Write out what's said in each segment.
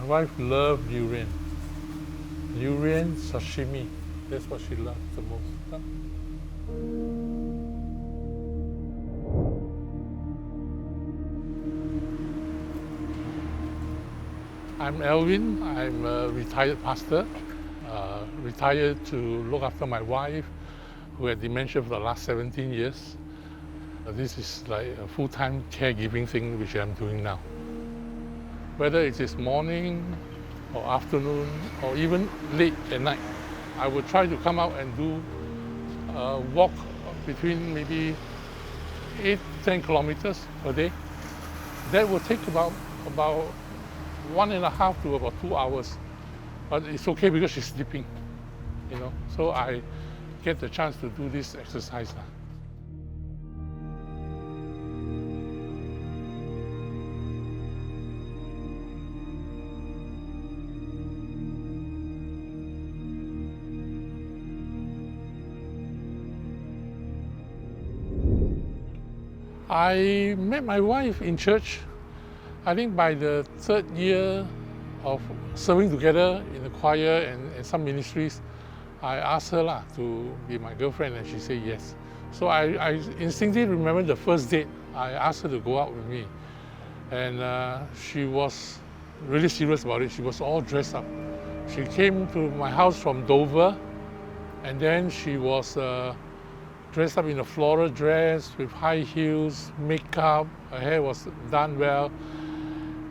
My wife loved durian. Durian sashimi. That's what she loves the most. I'm Alvin. I'm a retired pastor, retired to look after my wife who had dementia for the last 17 years. This is like a full-time caregiving thing which I'm doing now. Whether it is morning or afternoon or even late at night, I would try to come out and do a walk between maybe 8-10 kilometers a day. That will take about 1.5 to about 2 hours, but it's okay because she's sleeping, so I get the chance to do this exercise now. I met my wife in church. I think by the 3rd year of serving together in the choir and some ministries, I asked her to be my girlfriend, and she said yes. So I instinctively remember the first date. I asked her to go out with me, and she was really serious about it. She was all dressed up. She came to my house from Dover, and then she was dressed up in a floral dress with high heels, makeup, her hair was done well.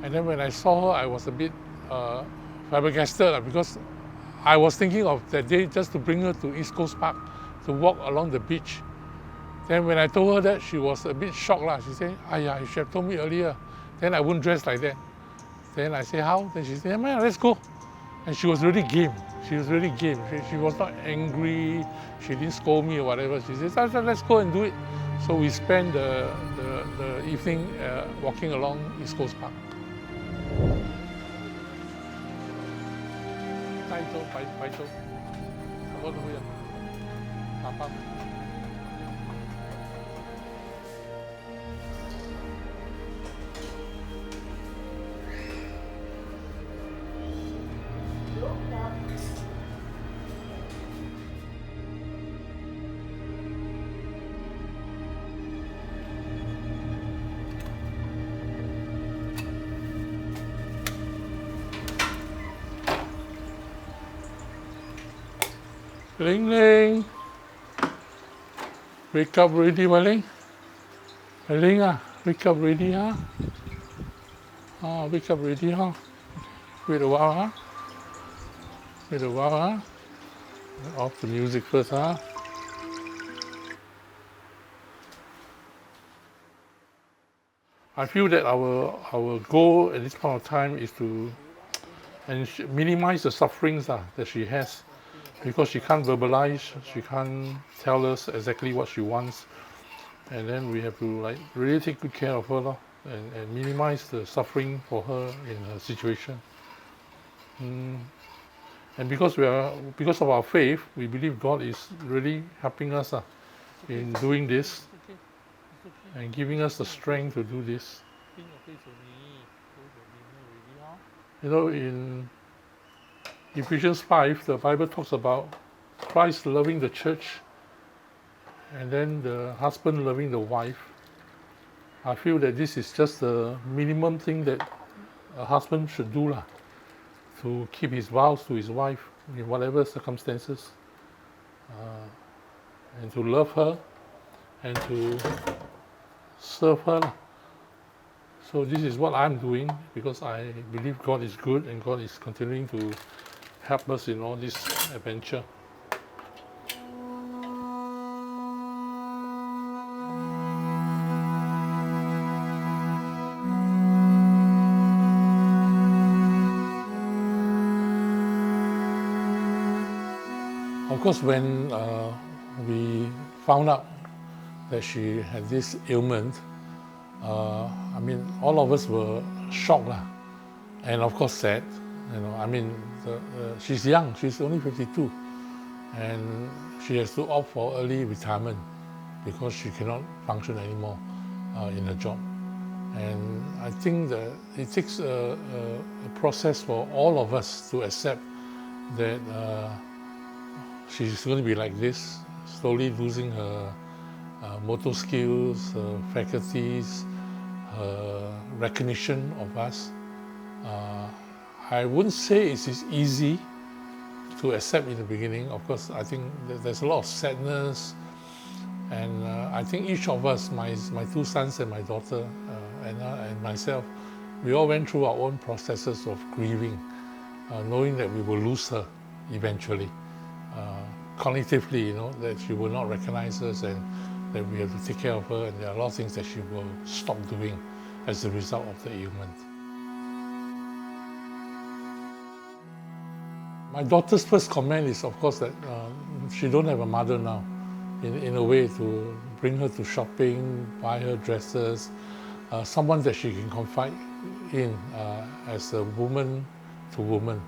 And then when I saw her, I was a bit flabbergasted because I was thinking of that day just to bring her to East Coast Park to walk along the beach. Then when I told her that, she was a bit shocked. She said, "Ayah, you should have told me earlier. Then I wouldn't dress like that." Then I said, "How?" Then she said, "Man, let's go." And she was really game. She was really game. She was not angry. She didn't scold me or whatever. She said, "Let's go and do it." So we spent the evening walking along East Coast Park. 低租貴租，嗰度人8包。Ling Ling, wake up already, Wai Leng. Wai Leng wake up already, huh? Oh, wake up already, huh? Wait a while, huh? Wait a while, huh? Off the music first, huh? I feel that our goal at this point of time is to minimize the sufferings that she has. Because she can't verbalize, she can't tell us exactly what she wants, and then we have to really take good care of her and minimize the suffering for her in her situation. And because of our faith, we believe God is really helping us in doing this and giving us the strength to do this. In Ephesians 5, the Bible talks about Christ loving the church and then the husband loving the wife. I feel that this is just the minimum thing that a husband should do to keep his vows to his wife in whatever circumstances, and to love her and to serve her. So this is what I'm doing because I believe God is good and God is continuing to help us in all this adventure. Of course, when we found out that she had this ailment, all of us were shocked and of course sad. She's young, she's only 52, and she has to opt for early retirement because she cannot function anymore in her job. And I think that it takes a process for all of us to accept that she's going to be like this, slowly losing her motor skills, her faculties, her recognition of us. I wouldn't say it's easy to accept in the beginning. Of course, I think there's a lot of sadness, and I think each of us, my two sons and my daughter, and myself, we all went through our own processes of grieving, knowing that we will lose her eventually. Cognitively, you know, that she will not recognize us and that we have to take care of her, and there are a lot of things that she will stop doing as a result of the ailment. My daughter's first comment is, of course, that she don't have a mother now, in a way, to bring her to shopping, buy her dresses, someone that she can confide in as a woman to woman.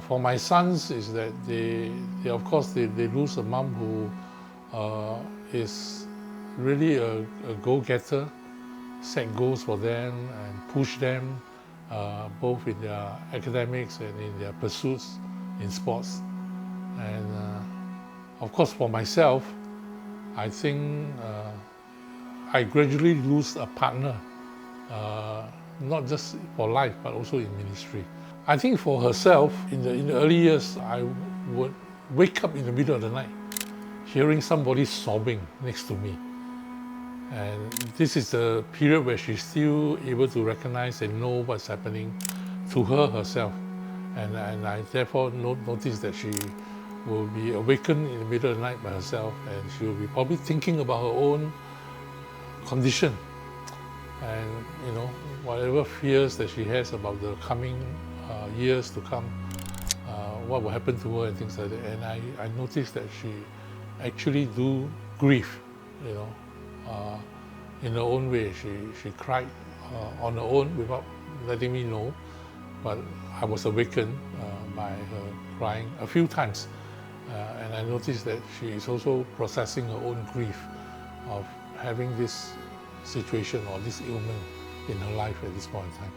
For my sons, is that they of course, they lose a mom who is really a go-getter, set goals for them and push them, both in their academics and in their pursuits in sports. And of course, for myself, I think I gradually lose a partner, not just for life, but also in ministry. I think for herself, in the early years, I would wake up in the middle of the night, hearing somebody sobbing next to me. And this is the period where she's still able to recognize and know what's happening to her herself. And I therefore notice that she will be awakened in the middle of the night by herself, and she will be probably thinking about her own condition. And you know, whatever fears that she has about the coming years to come, what will happen to her and things like that. And I noticed that she actually do grieve, you know, in her own way. She cried on her own without letting me know, but I was awakened by her crying a few times, and I noticed that she is also processing her own grief of having this situation or this ailment in her life at this point in time.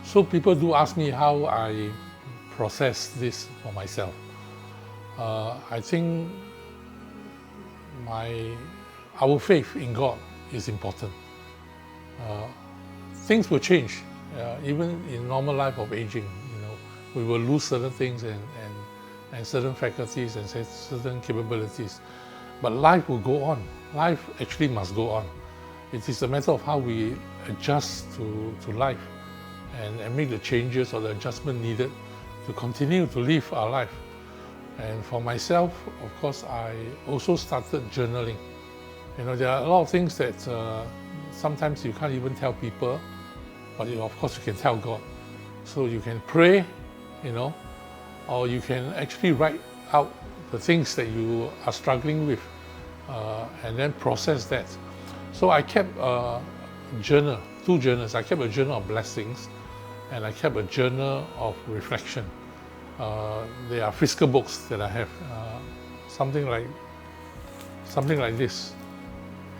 So people do ask me how I process this for myself. I think our faith in God is important. Things will change, even in normal life of aging. You know, we will lose certain things and certain faculties and certain capabilities, but life will go on. Life actually must go on. It is a matter of how we adjust to life and make the changes or the adjustment needed to continue to live our life. And for myself, of course, I also started journaling. You know, there are a lot of things that sometimes you can't even tell people, but of course you can tell God. So you can pray, you know, or you can actually write out the things that you are struggling with, and then process that. So I kept a journal, two journals. I kept a journal of blessings, and I kept a journal of reflection. They are physical books that I have, something like this,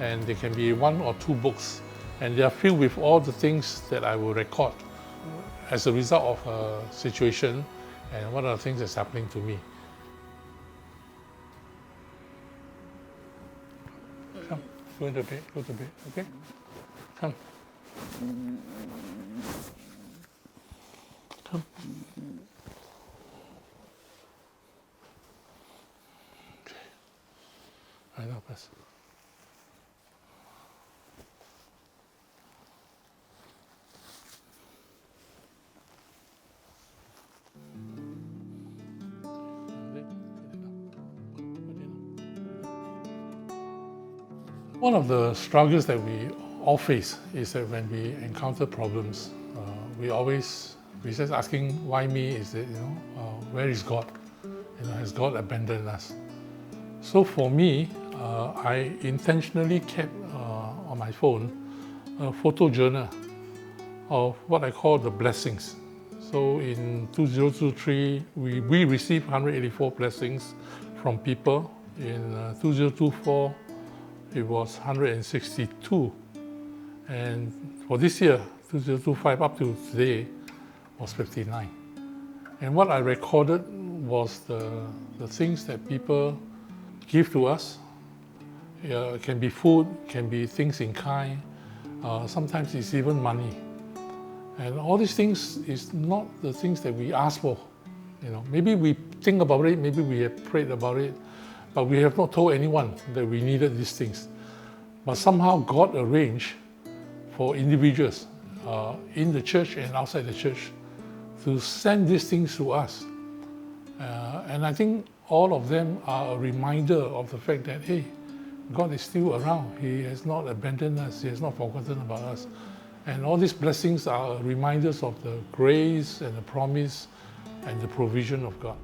and they can be 1 or 2 books, and they are filled with all the things that I will record as a result of a situation and what are the things that's happening to me. Come, go to bed, okay? Come. Come. Okay. I know, Pastor. One of the struggles that we all face is that when we encounter problems, we just asking, why me? Is it, where is God? Has God abandoned us? So for me, I intentionally kept on my phone a photo journal of what I call the blessings. So in 2023, we received 184 blessings from people. In 2024, it was 162. And for this year, 2025 up to today, was 59. And what I recorded was the things that people give to us. It can be food, can be things in kind, sometimes it's even money. And all these things is not the things that we ask for. Maybe we think about it, maybe we have prayed about it, but we have not told anyone that we needed these things. But somehow God arranged for individuals in the church and outside the church to send these things to us. And I think all of them are a reminder of the fact that, hey, God is still around. He has not abandoned us. He has not forgotten about us. And all these blessings are reminders of the grace and the promise and the provision of God.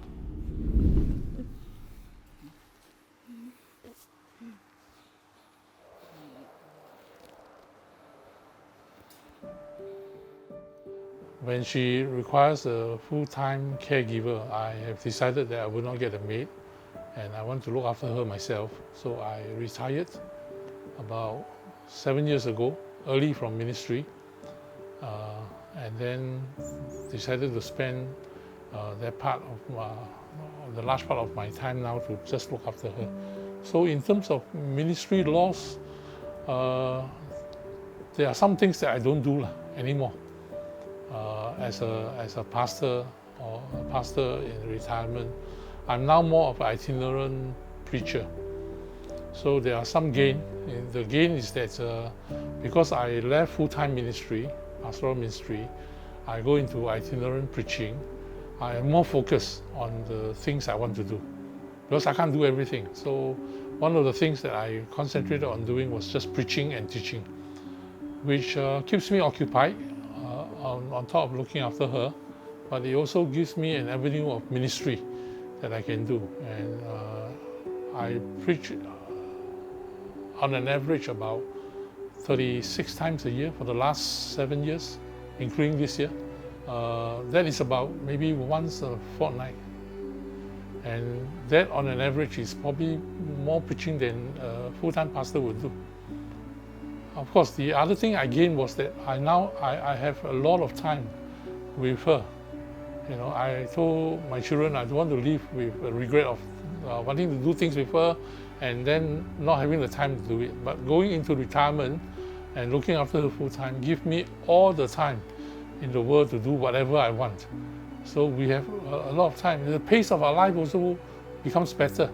When she requires a full-time caregiver, I have decided that I will not get a maid and I want to look after her myself. So I retired about 7 years ago, early from ministry, and then decided to spend the large part of my time now to just look after her. So in terms of ministry loss, there are some things that I don't do anymore. As a pastor or a pastor in retirement, I'm now more of an itinerant preacher. So there are some gain. The gain is that because I left full-time ministry, pastoral ministry, I go into itinerant preaching. I am more focused on the things I want to do because I can't do everything. So one of the things that I concentrated on doing was just preaching and teaching, which keeps me occupied on top of looking after her, but it also gives me an avenue of ministry that I can do. And I preach on an average about 36 times a year for the last 7 years, including this year. That is about maybe once a fortnight. And that on an average is probably more preaching than a full-time pastor would do. Of course, the other thing I gained was that I have a lot of time with her. I told my children I don't want to live with a regret of wanting to do things with her and then not having the time to do it. But going into retirement and looking after her full time gives me all the time in the world to do whatever I want. So we have a lot of time. The pace of our life also becomes better.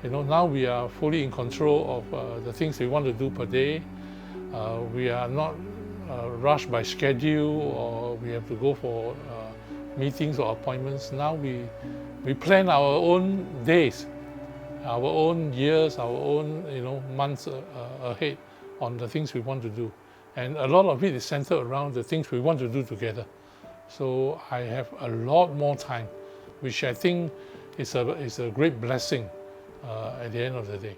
Now we are fully in control of the things we want to do per day. We are not rushed by schedule or we have to go for meetings or appointments. Now we plan our own days, our own years, our own months ahead on the things we want to do. And a lot of it is centered around the things we want to do together. So I have a lot more time, which I think is a great blessing at the end of the day.